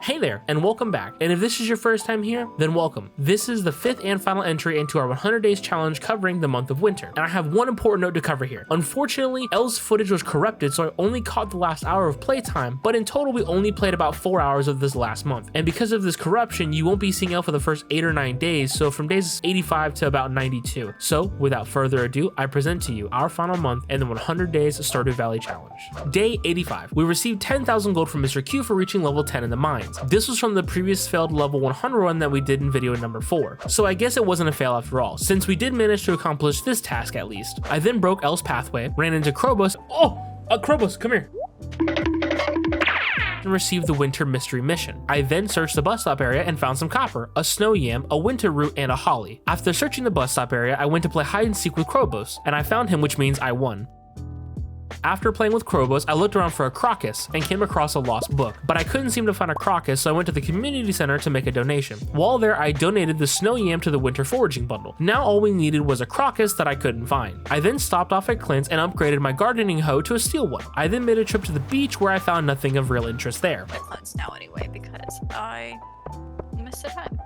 Hey there, and welcome back. And if this is your first time here, then welcome. This is the 5th and final entry into our 100 days challenge covering the month of winter. And I have one important note to cover here. Unfortunately, Elle's footage was corrupted, so I only caught the last hour of playtime, but in total we only played about 4 hours of this last month. And because of this corruption, you won't be seeing Elle for the first 8 or 9 days, so from days 85 to about 92. So without further ado, I present to you our final month and the 100 days Stardew Valley challenge. Day 85. We received 10,000 gold from Mr. Q for reaching level 10 in the mines. This was from the previous failed level 100 run that we did in video number 4. So I guess it wasn't a fail after all, since we did manage to accomplish this task at least. I then broke Elle's pathway, ran into Krobos. Krobos, come here. And received the winter mystery mission. I then searched the bus stop area and found some copper, a snow yam, a winter root, and a holly. After searching the bus stop area, I went to play hide and seek with Krobos, and I found him, which means I won. After playing with Krobos, I looked around for a crocus and came across a lost book, but I couldn't seem to find a crocus, so I went to the community center to make a donation. While there, I donated the snow yam to the winter foraging bundle. Now all we needed was a crocus that I couldn't find. I then stopped off at Clint's and upgraded my gardening hoe to a steel one. I then made a trip to the beach where I found nothing of real interest there. At Clint's now anyway because I missed the time.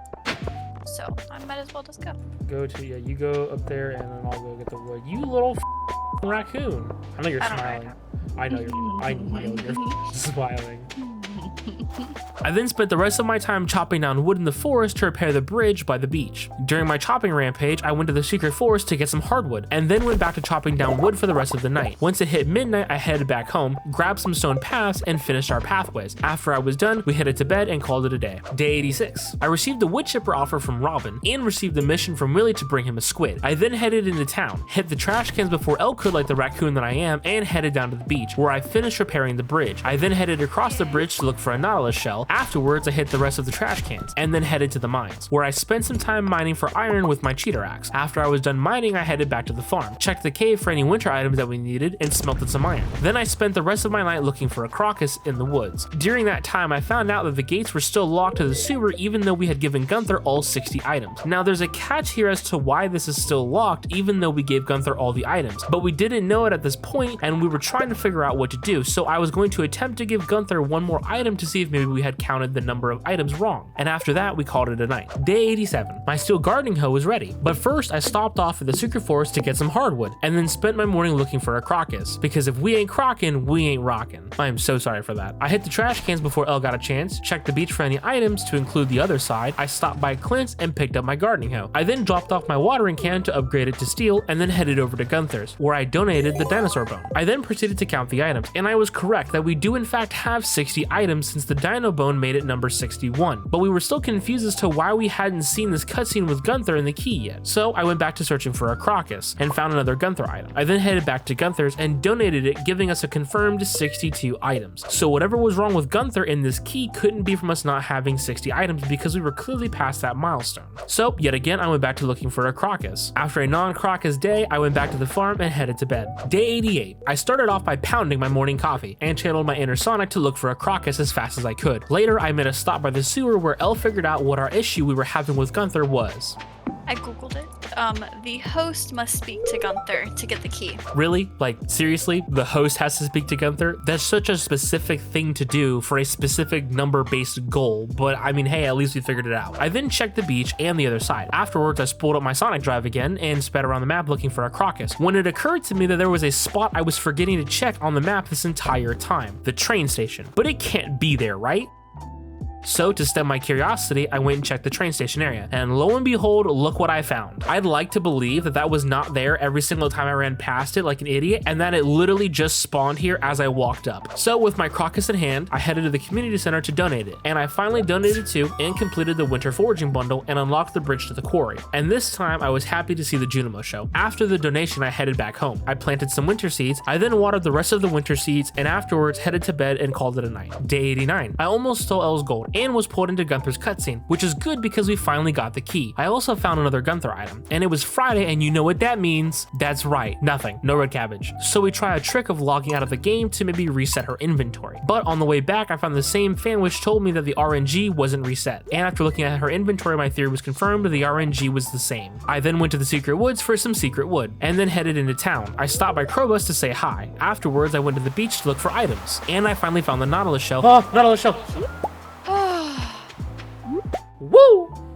So I might as well just go. You go up there and then I'll go get the wood. You little raccoon. I know you're smiling. I know you're smiling. I then spent the rest of my time chopping down wood in the forest to repair the bridge by the beach. During my chopping rampage, I went to the secret forest to get some hardwood, and then went back to chopping down wood for the rest of the night. Once it hit midnight, I headed back home, grabbed some stone paths, and finished our pathways. After I was done, we headed to bed and called it a day. Day 86. I received the wood chipper offer from Robin, and received the mission from Willie to bring him a squid. I then headed into town, hit the trash cans before Elle could like the raccoon that I am, and headed down to the beach, where I finished repairing the bridge. I then headed across the bridge to look for a nautilus shell. Afterwards, I hit the rest of the trash cans, and then headed to the mines, where I spent some time mining for iron with my cheater axe. After I was done mining, I headed back to the farm, checked the cave for any winter items that we needed, and smelted some iron. Then I spent the rest of my night looking for a crocus in the woods. During that time, I found out that the gates were still locked to the sewer even though we had given Gunther all 60 items. Now there's a catch here as to why this is still locked even though we gave Gunther all the items, but we didn't know it at this point and we were trying to figure out what to do, so I was going to attempt to give Gunther one more item to see if maybe we had counted the number of items wrong, and after that we called it a night. Day 87. My steel gardening hoe was ready, but first I stopped off at the secret forest to get some hardwood, and then spent my morning looking for a crocus, because if we ain't crockin', we ain't rockin'. I am so sorry for that. I hit the trash cans before Elle got a chance, checked the beach for any items to include the other side, I stopped by Clint's and picked up my gardening hoe. I then dropped off my watering can to upgrade it to steel, and then headed over to Gunther's, where I donated the dinosaur bone. I then proceeded to count the items, and I was correct that we do in fact have 60 items since the dino bone made it number 61, but we were still confused as to why we hadn't seen this cutscene with Gunther in the key yet. So I went back to searching for a crocus and found another Gunther item. I then headed back to Gunther's and donated it, giving us a confirmed 62 items. So whatever was wrong with Gunther in this key couldn't be from us not having 60 items because we were clearly past that milestone. So yet again I went back to looking for a crocus. After a non-crocus day, I went back to the farm and headed to bed. Day 88. I started off by pounding my morning coffee and channeled my inner Sonic to look for a crocus as fast as I could. Later I made a stop by the sewer where Elle figured out what our issue we were having with Gunther was. I googled it. The host must speak to Gunther to get the key. Really? Like, seriously? The host has to speak to Gunther? That's such a specific thing to do for a specific number-based goal, but I mean, hey, at least we figured it out. I then checked the beach and the other side. Afterwards, I spooled up my Sonic drive again and sped around the map looking for a crocus, when it occurred to me that there was a spot I was forgetting to check on the map this entire time, the train station. But it can't be there, right? So to stem my curiosity, I went and checked the train station area, and lo and behold, look what I found. I'd like to believe that that was not there every single time I ran past it like an idiot, and that it literally just spawned here as I walked up. So with my crocus in hand, I headed to the community center to donate it, and I finally donated to and completed the winter foraging bundle and unlocked the bridge to the quarry. And this time I was happy to see the Junimo show. After the donation, I headed back home. I planted some winter seeds, I then watered the rest of the winter seeds, and afterwards headed to bed and called it a night. Day 89. I almost stole Elle's gold and was pulled into Gunther's cutscene, which is good because we finally got the key. I also found another Gunther item, and it was Friday, and you know what that means. That's right, nothing, no red cabbage. So we try a trick of logging out of the game to maybe reset her inventory. But on the way back, I found the same fan which told me that the RNG wasn't reset, and after looking at her inventory, my theory was confirmed, the RNG was the same. I then went to the secret woods for some secret wood, and then headed into town. I stopped by Krobos to say hi. Afterwards, I went to the beach to look for items, and I finally found the nautilus shell. Oh, nautilus shell!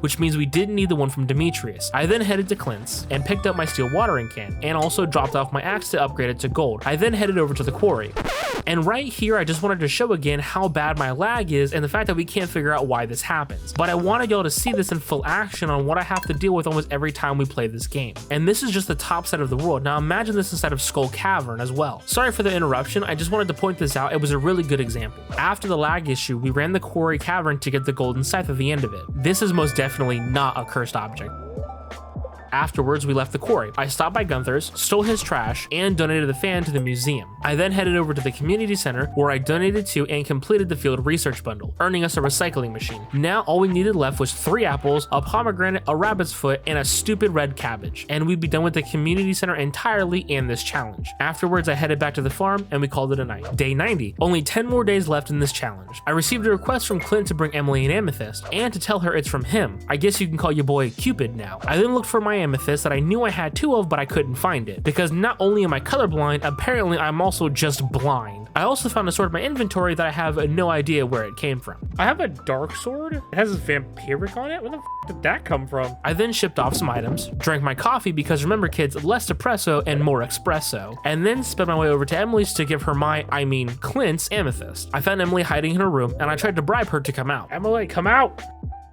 which means we didn't need the one from Demetrius. I then headed to Clint's and picked up my steel watering can, and also dropped off my axe to upgrade it to gold. I then headed over to the quarry. And right here, I just wanted to show again how bad my lag is and the fact that we can't figure out why this happens. But I wanted y'all to see this in full action on what I have to deal with almost every time we play this game. And this is just the top side of the world. Now imagine this inside of Skull Cavern as well. Sorry for the interruption, I just wanted to point this out. It was a really good example. After the lag issue, we ran the quarry cavern to get the golden scythe at the end of it. This is most definitely not a cursed object. Afterwards, we left the quarry. I stopped by Gunther's, stole his trash, and donated the fan to the museum. I then headed over to the community center where I donated to and completed the field research bundle, earning us a recycling machine. Now all we needed left was 3 apples, a pomegranate, a rabbit's foot, and a stupid red cabbage, and we'd be done with the community center entirely and this challenge. Afterwards, I headed back to the farm and we called it a night. Day 90. Only 10 more days left in this challenge. I received a request from Clint to bring Emily an amethyst and to tell her it's from him. I guess you can call your boy Cupid now. I then looked for my amethyst that I knew I had 2 of, but I couldn't find it because not only am I colorblind, apparently I'm also just blind. I also found a sword in my inventory that I have no idea where it came from. I have a dark sword. It has a vampiric on it. Where the f did that come from? I then shipped off some items, drank my coffee because remember kids, less espresso and more espresso, and then sped my way over to Emily's to give her Clint's amethyst. I found Emily hiding in her room and I tried to bribe her to come out. Emily, come out!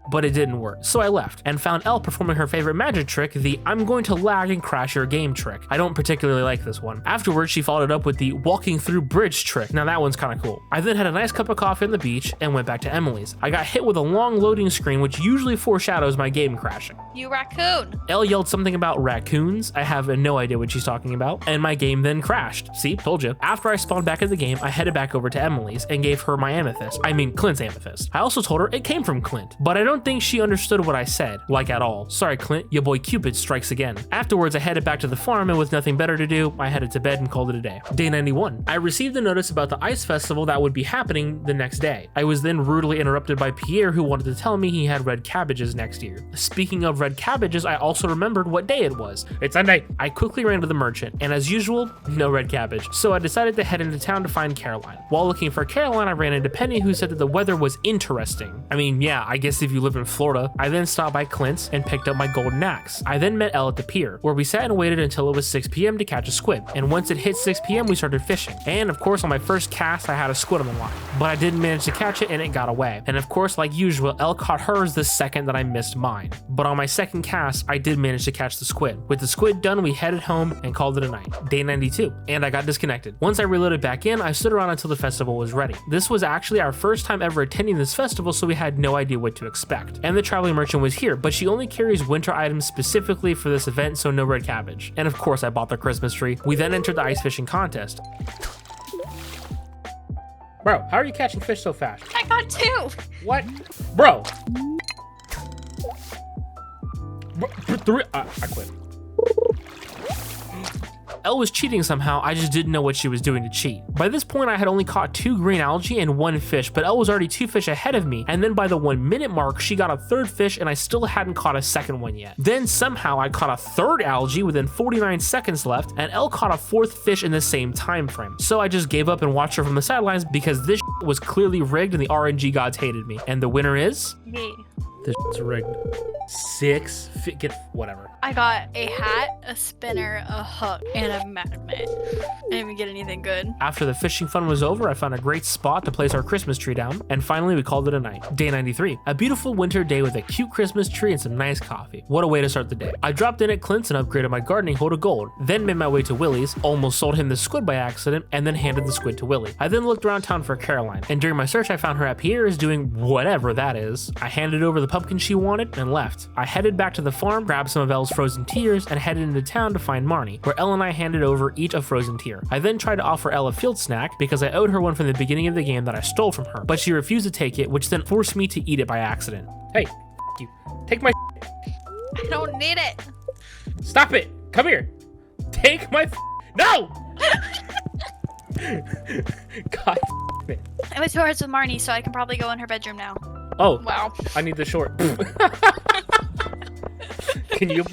But it didn't work, so I left and found Elle performing her favorite magic trick, the I'm going to lag and crash your game trick. I don't particularly like this one. Afterwards, she followed it up with the walking through bridge trick. Now that one's kind of cool. I then had a nice cup of coffee on the beach and went back to Emily's. I got hit with a long loading screen, which usually foreshadows my game crashing. You raccoon. Elle yelled something about raccoons. I have no idea what she's talking about, and my game then crashed. See, told you. After I spawned back in the game, I headed back over to Emily's and gave her my amethyst. Clint's amethyst. I also told her it came from Clint, but I don't think she understood what I said, like at all. Sorry Clint, your boy Cupid strikes again. Afterwards, I headed back to the farm and with nothing better to do, I headed to bed and called it a day. Day 91. I received a notice about the ice festival that would be happening the next day. I was then rudely interrupted by Pierre, who wanted to tell me he had red cabbages next year. Speaking of red cabbages, I also remembered what day it was. It's Sunday. I quickly ran to the merchant, and as usual, no red cabbage. So I decided to head into town to find Caroline. While looking for Caroline, I ran into Penny, who said that the weather was interesting. I mean, yeah, I guess if you live in Florida. I then stopped by Clint's and picked up my golden axe. I then met Elle at the pier, where we sat and waited until it was 6 p.m. to catch a squid. And once it hit 6 p.m., we started fishing. And of course, on my first cast, I had a squid on the line, but I didn't manage to catch it and it got away. And of course, like usual, Elle caught hers the second that I missed mine. But on my second cast, I did manage to catch the squid. With the squid done, we headed home and called it a night. Day 92. And I got disconnected. Once I reloaded back in, I stood around until the festival was ready. This was actually our first time ever attending this festival, so we had no idea what to expect. And the traveling merchant was here, but she only carries winter items specifically for this event, so no red cabbage. And of course I bought the Christmas tree. We then entered the ice fishing contest. Bro, how are you catching fish so fast? I got 2. What? Bro. I quit. Elle was cheating somehow, I just didn't know what she was doing to cheat. By this point, I had only caught 2 green algae and 1 fish, but Elle was already 2 fish ahead of me, and then by the 1 minute mark, she got a 3rd fish and I still hadn't caught a 2nd one yet. Then somehow I caught a 3rd algae within 49 seconds left, and Elle caught a 4th fish in the same time frame. So I just gave up and watched her from the sidelines because this was clearly rigged and the RNG gods hated me. And the winner is? Me. This is rigged. 6, get whatever. I got a hat, a spinner, a hook, and a magnet. I didn't even get anything good. After the fishing fun was over, I found a great spot to place our Christmas tree down, and finally we called it a night. Day 93. A beautiful winter day with a cute Christmas tree and some nice coffee. What a way to start the day. I dropped in at Clint's and upgraded my gardening hoe to gold, then made my way to Willie's, almost sold him the squid by accident, and then handed the squid to Willie. I then looked around town for Caroline, and during my search I found her at Pierre's doing whatever that is. I handed over the pumpkin she wanted and left. I headed back to the farm, grabbed some of Elle's frozen tears, and headed into town to find Marnie, where Elle and I handed over each a frozen tear. I then tried to offer Elle a field snack because I owed her one from the beginning of the game that I stole from her, but she refused to take it, which then forced me to eat it by accident. Hey, you. Take my I don't need it. Stop it! Come here! Take my No! God it. I went towards with Marnie, so I can probably go in her bedroom now. Oh, wow. I need the short. Can you?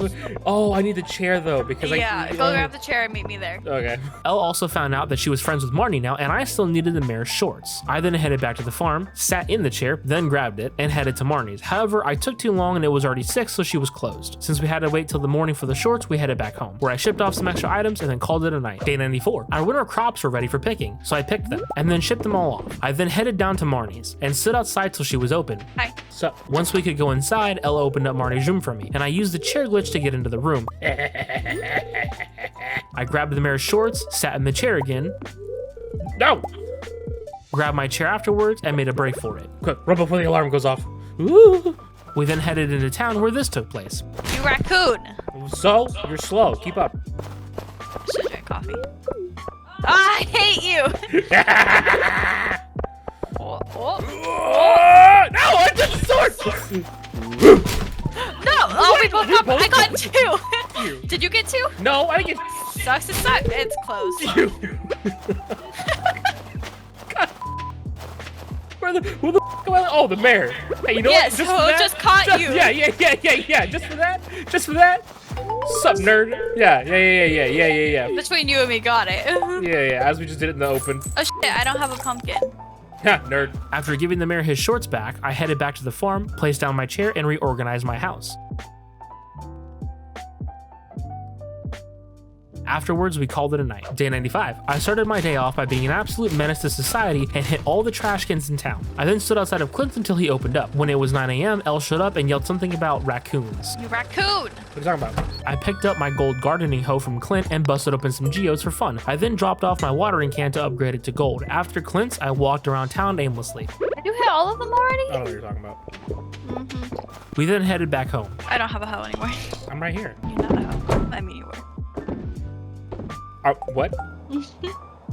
Oh, I need the chair though because Yeah, go grab the chair and meet me there. Okay. Elle also found out that she was friends with Marnie now, and I still needed the mare's shorts. I then headed back to the farm, sat in the chair, then grabbed it, and headed to Marnie's. However, I took too long and it was already 6, so she was closed. Since we had to wait till the morning for the shorts, we headed back home, where I shipped off some extra items and then called it a night. Day 94. Our winter crops were ready for picking, so I picked them, and then shipped them all off. I then headed down to Marnie's, and stood outside till she was open. Hi. So, once we could go inside, Elle opened up Marnie's room for me, and I used the chair glitch to get into the room. I grabbed the mare's shorts, sat in the chair again. No! Grabbed my chair afterwards and made a break for it. Quick, run before the alarm goes off. Ooh. We then headed into town where this took place. You raccoon. So, you're slow. Keep up. I should drink coffee. I hate you. Oh. No, I took the sword. No. Oh, we both got. I got 2. Did you get 2? No, I get. Sucks to suck. It's closed. You. God. Who the f am I? Oh, the mayor. Hey, you know yes, what? Just for that, just caught you. Yeah. Just for that. Sup, nerd? Yeah. Between you and me, got it. Yeah. As we just did it in the open. Oh shit! I don't have a pumpkin. Ha, nerd. After giving the mayor his shorts back, I headed back to the farm, placed down my chair, and reorganized my house. Afterwards, we called it a night. Day 95. I started my day off by being an absolute menace to society and hit all the trash cans in town. I then stood outside of Clint's until he opened up. When it was 9 a.m., Elle showed up and yelled something about raccoons. You raccoon! What are you talking about? I picked up my gold gardening hoe from Clint and busted open some geodes for fun. I then dropped off my watering can to upgrade it to gold. After Clint's, I walked around town aimlessly. Did you hit all of them already? I don't know what you're talking about. We then headed back home. I don't have a hoe anymore. I'm right here. You're not a hoe. I mean, you were. What?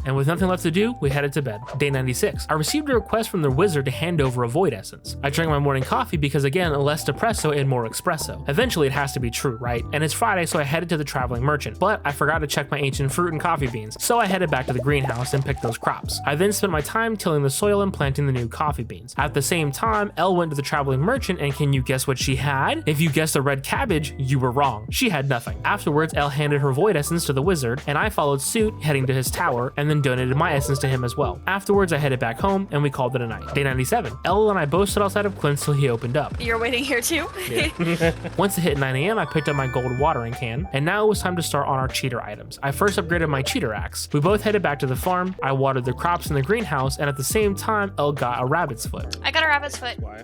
And with nothing left to do, we headed to bed. Day 96. I received a request from the wizard to hand over a void essence. I drank my morning coffee because, again, less espresso and more espresso. Eventually, it has to be true, right? And it's Friday, so I headed to the traveling merchant. But I forgot to check my ancient fruit and coffee beans, so I headed back to the greenhouse and picked those crops. I then spent my time tilling the soil and planting the new coffee beans. At the same time, Elle went to the traveling merchant, and can you guess what she had? If you guessed the red cabbage, you were wrong. She had nothing. Afterwards, Elle handed her void essence to the wizard, and I followed suit, heading to his tower, and then donated my essence to him as well. Afterwards, I headed back home and we called it a night. Day 97. Elle and I both stood outside of Clint's till he opened up. You're waiting here too? Yeah. Once it hit 9 a.m., I picked up my gold watering can, and now it was time to start on our cheater items. I first upgraded my cheater axe. We both headed back to the farm. I watered the crops in the greenhouse, and at the same time, Elle got a rabbit's foot. I got a rabbit's foot. Why?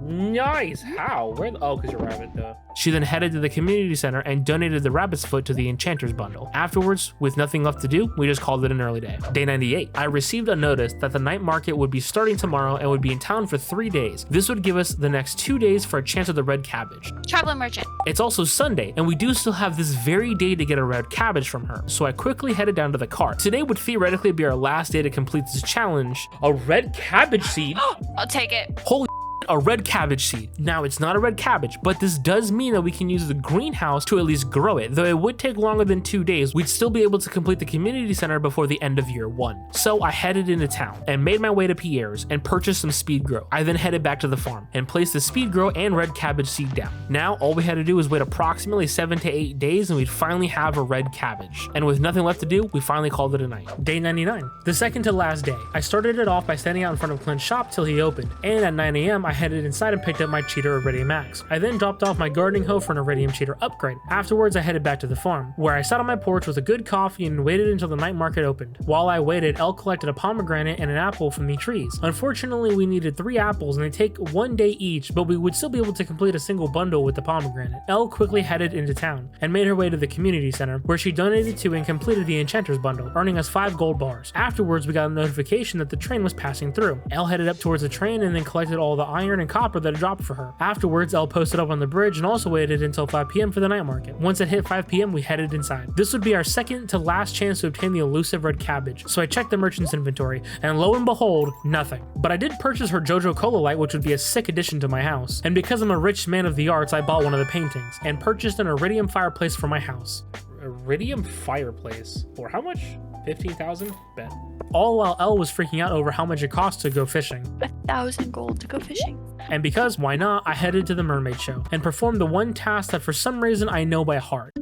Nice. How? Where? Oh, because you're rabbit, duh. She then headed to the community center and donated the rabbit's foot to the enchanter's bundle. Afterwards, with nothing left to do, we just called it an early day. Day 98. I received a notice that the night market would be starting tomorrow and would be in town for 3 days. This would give us the next 2 days for a chance at the red cabbage. Traveling merchant. It's also Sunday, and we do still have this very day to get a red cabbage from her, so I quickly headed down to the cart. Today would theoretically be our last day to complete this challenge. A red cabbage seed? I'll take it. Holy, a red cabbage seed. Now, it's not a red cabbage, but this does mean that we can use the greenhouse to at least grow it. Though it would take longer than 2 days, we'd still be able to complete the community center before the end of year 1. So I headed into town and made my way to Pierre's and purchased some speed grow. I then headed back to the farm and placed the speed grow and red cabbage seed down. Now, all we had to do was wait approximately 7 to 8 days and we'd finally have a red cabbage. And with nothing left to do, we finally called it a night. Day 99. The second to last day. I started it off by standing out in front of Clint's shop till he opened, and at 9 a.m. I headed inside and picked up my cheater Iridium Axe. I then dropped off my gardening hoe for an Iridium cheater upgrade. Afterwards, I headed back to the farm, where I sat on my porch with a good coffee and waited until the night market opened. While I waited, Elle collected a pomegranate and an apple from the trees. Unfortunately, we needed 3 apples and they take 1 day each, but we would still be able to complete a single bundle with the pomegranate. Elle quickly headed into town and made her way to the community center, where she donated to and completed the enchanter's bundle, earning us 5 gold bars. Afterwards, we got a notification that the train was passing through. Elle headed up towards the train and then collected all the iron and copper that had dropped for her. Afterwards, Elle posted up on the bridge and also waited until 5 p.m. for the night market. Once it hit 5 p.m., we headed inside. This would be our second to last chance to obtain the elusive red cabbage, so I checked the merchant's inventory, and lo and behold, nothing. But I did purchase her Jojo Cola Light, which would be a sick addition to my house, and because I'm a rich man of the arts, I bought one of the paintings, and purchased an iridium fireplace for my house. Iridium fireplace? For how much? 15,000? Bet. All while Elle was freaking out over how much it cost to go fishing. 1,000 gold to go fishing. And because why not, I headed to the mermaid show and performed the one task that for some reason I know by heart.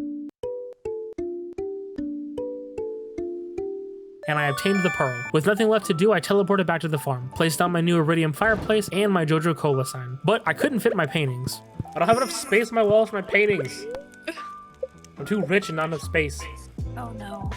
And I obtained the pearl. With nothing left to do, I teleported back to the farm, placed down my new iridium fireplace and my Jojo Cola sign. But I couldn't fit my paintings. I don't have enough space on my walls for my paintings. I'm too rich and not enough space. Oh no.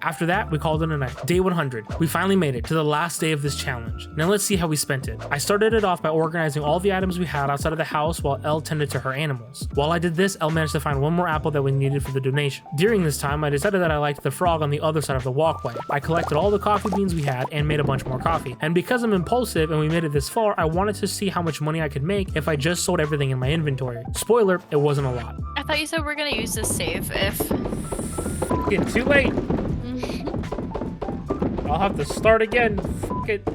After that, we called it a night. Day 100. We finally made it to the last day of this challenge. Now let's see how we spent it. I started it off by organizing all the items we had outside of the house while Elle tended to her animals. While I did this, Elle managed to find one more apple that we needed for the donation. During this time, I decided that I liked the frog on the other side of the walkway. I collected all the coffee beans we had and made a bunch more coffee. And because I'm impulsive and we made it this far, I wanted to see how much money I could make if I just sold everything in my inventory. Spoiler, it wasn't a lot. I thought you said we're gonna use this save if... Getting too late. I'll have to start again. F it.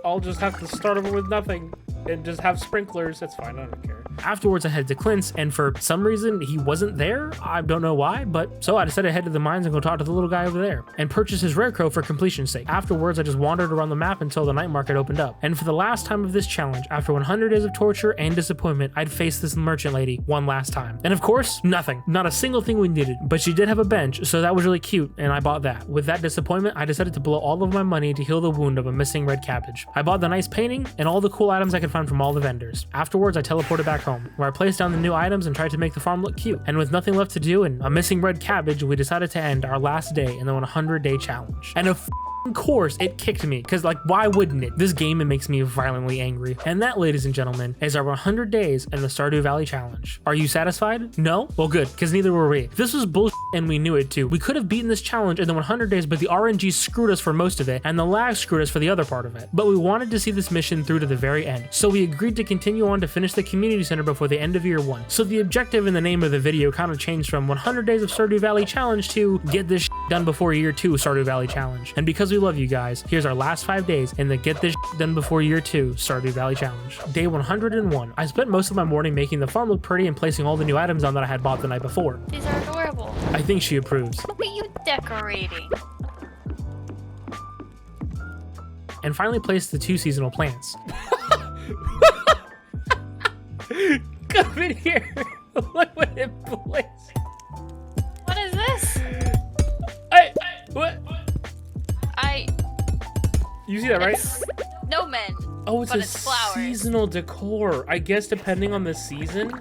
I'll just have to start over with nothing and just have sprinklers. That's fine. I don't care. Afterwards, I headed to Clint's, and for some reason, he wasn't there. I don't know why, but so I decided to head to the mines and go talk to the little guy over there and purchase his rare crow for completion's sake. Afterwards, I just wandered around the map until the night market opened up. And for the last time of this challenge, after 100 days of torture and disappointment, I'd face this merchant lady one last time. And of course, nothing. Not a single thing we needed, but she did have a bench, so that was really cute, and I bought that. With that disappointment, I decided to blow all of my money to heal the wound of a missing red cabbage. I bought the nice painting and all the cool items I could find from all the vendors. Afterwards, I teleported back home, where I placed down the new items and tried to make the farm look cute. And with nothing left to do and a missing red cabbage, we decided to end our last day in the 100-day challenge. And of course, it kicked me, because like, why wouldn't it? This game, it makes me violently angry. And that, ladies and gentlemen, is our 100 days in the Stardew Valley challenge. Are you satisfied? No? Well, good, because neither were we. This was bullshit and we knew it too. We could have beaten this challenge in the 100 days, but the RNG screwed us for most of it, and the lag screwed us for the other part of it. But we wanted to see this mission through to the very end, so we agreed to continue on to finish the community center before the end of year 1. So the objective in the name of the video kind of changed from 100 days of Stardew Valley challenge to get this done before year 2 Stardew Valley challenge. And because we love you guys, here's our last 5 days in the get this done before year 2 Stardew Valley challenge. Day 101. I spent most of my morning making the farm look pretty and placing all the new items on that I had bought the night before. These are adorable. I think she approves. Look at you decorating. And finally placed the 2 seasonal plants. Come in here. Look what it placed. What is this? What? I... You see that, right? No men. Oh, it's but a it's flowers. seasonal decor. I guess depending on the season,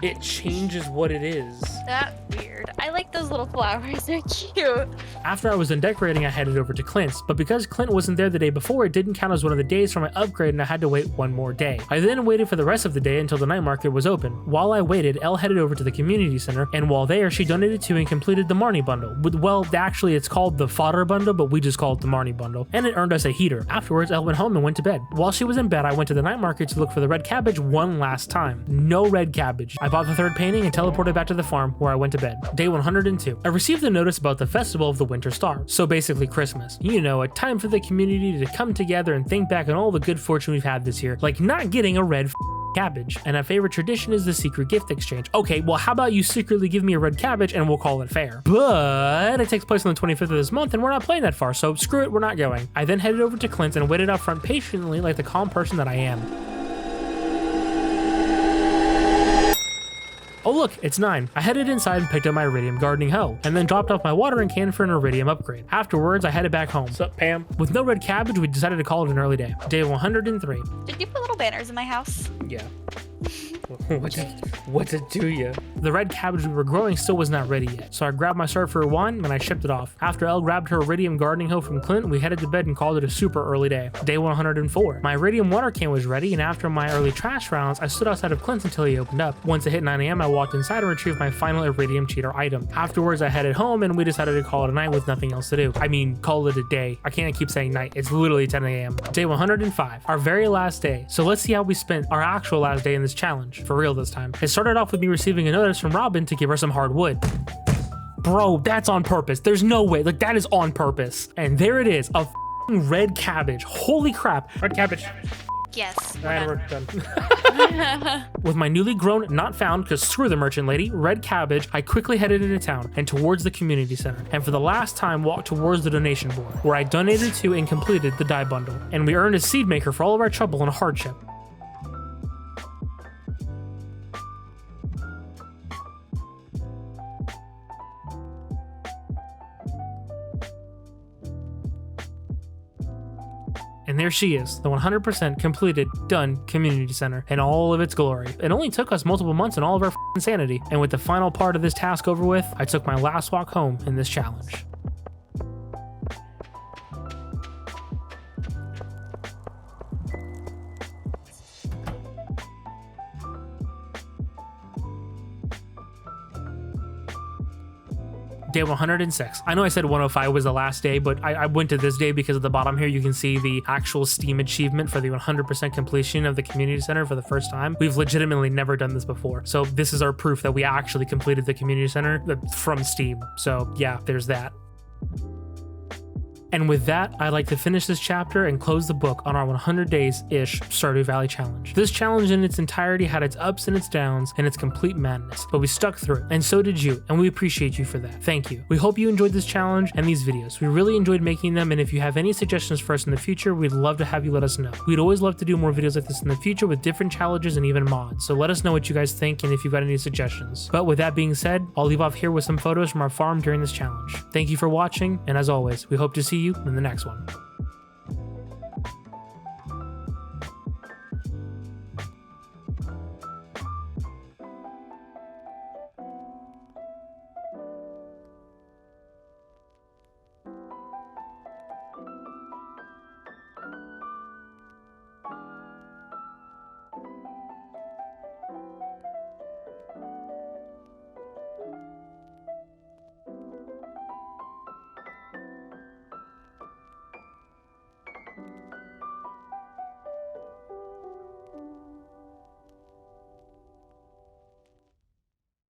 it changes what it is. That's weird. I like those little flowers. They're cute. After I was done decorating, I headed over to Clint's, but because Clint wasn't there the day before, it didn't count as one of the days for my upgrade and I had to wait one more day. I then waited for the rest of the day until the night market was open. While I waited, Elle headed over to the community center, and while there, she donated to and completed the Marnie bundle. Well, actually, it's called the fodder bundle, but we just call it the Marnie bundle, and it earned us a heater. Afterwards, Elle went home and went to bed. While she was in bed, I went to the night market to look for the red cabbage one last time. No red cabbage. I bought the 3rd painting and teleported back to the farm, where I went to bed. Day 102. I received a notice about the Festival of the Winter Star, so basically Christmas. You know, a time for the community to come together and think back on all the good fortune we've had this year, like not getting a red cabbage. And a favorite tradition is the secret gift exchange. Okay, well, how about you secretly give me a red cabbage and we'll call it fair. But it takes place on the 25th of this month and we're not playing that far, so screw it, we're not going. I then headed over to Clint's and waited out front patiently like the calm person that I am. Oh look, it's 9. I headed inside and picked up my iridium gardening hoe, and then dropped off my watering can for an iridium upgrade. Afterwards, I headed back home. What's up, Pam? With no red cabbage, we decided to call it an early day. Day 103. Did you put little banners in my house? Yeah. What's it do you? The red cabbage we were growing still was not ready yet, so I grabbed my start for one and I shipped it off. After Elle grabbed her iridium gardening hoe from Clint, we headed to bed and called it a super early day. Day 104. My iridium water can was ready, and after my early trash rounds, I stood outside of Clint's until he opened up. Once it hit 9 AM, I walked inside and retrieved my final iridium cheater item. Afterwards, I headed home and we decided to call it a night with nothing else to do. I mean, call it a day. I can't keep saying night. It's literally 10 AM. Day 105. Our very last day. So let's see how we spent our actual last day in this challenge. For real this time. It started off with me receiving a notice from Robin to give her some hardwood. Bro, that's on purpose. There's no way. Like, that is on purpose. And there it is, a red cabbage. Holy crap. Red cabbage. Yes. And we're whatever. done. With my newly grown, not found, because screw the merchant lady, red cabbage, I quickly headed into town and towards the community center, and for the last time walked towards the donation board, where I donated to and completed the dye bundle, and we earned a seed maker for all of our trouble and hardship. And there she is, the 100% completed, done community center in all of its glory. It only took us multiple months and all of our insanity. And with the final part of this task over with, I took my last walk home in this challenge. Day 106. I know I said 105 was the last day, but I went to this day because at the bottom here you can see the actual Steam achievement for the 100% completion of the community center for the first time. We've legitimately never done this before. So this is our proof that we actually completed the community center from Steam. So yeah, there's that. And with that, I'd like to finish this chapter and close the book on our 100 days-ish Stardew Valley challenge. This challenge in its entirety had its ups and its downs and its complete madness, but we stuck through it, and so did you, and we appreciate you for that. Thank you. We hope you enjoyed this challenge and these videos. We really enjoyed making them, and if you have any suggestions for us in the future, we'd love to have you let us know. We'd always love to do more videos like this in the future with different challenges and even mods, so let us know what you guys think and if you've got any suggestions. But with that being said, I'll leave off here with some photos from our farm during this challenge. Thank you for watching, and as always, we hope to see you in the next one.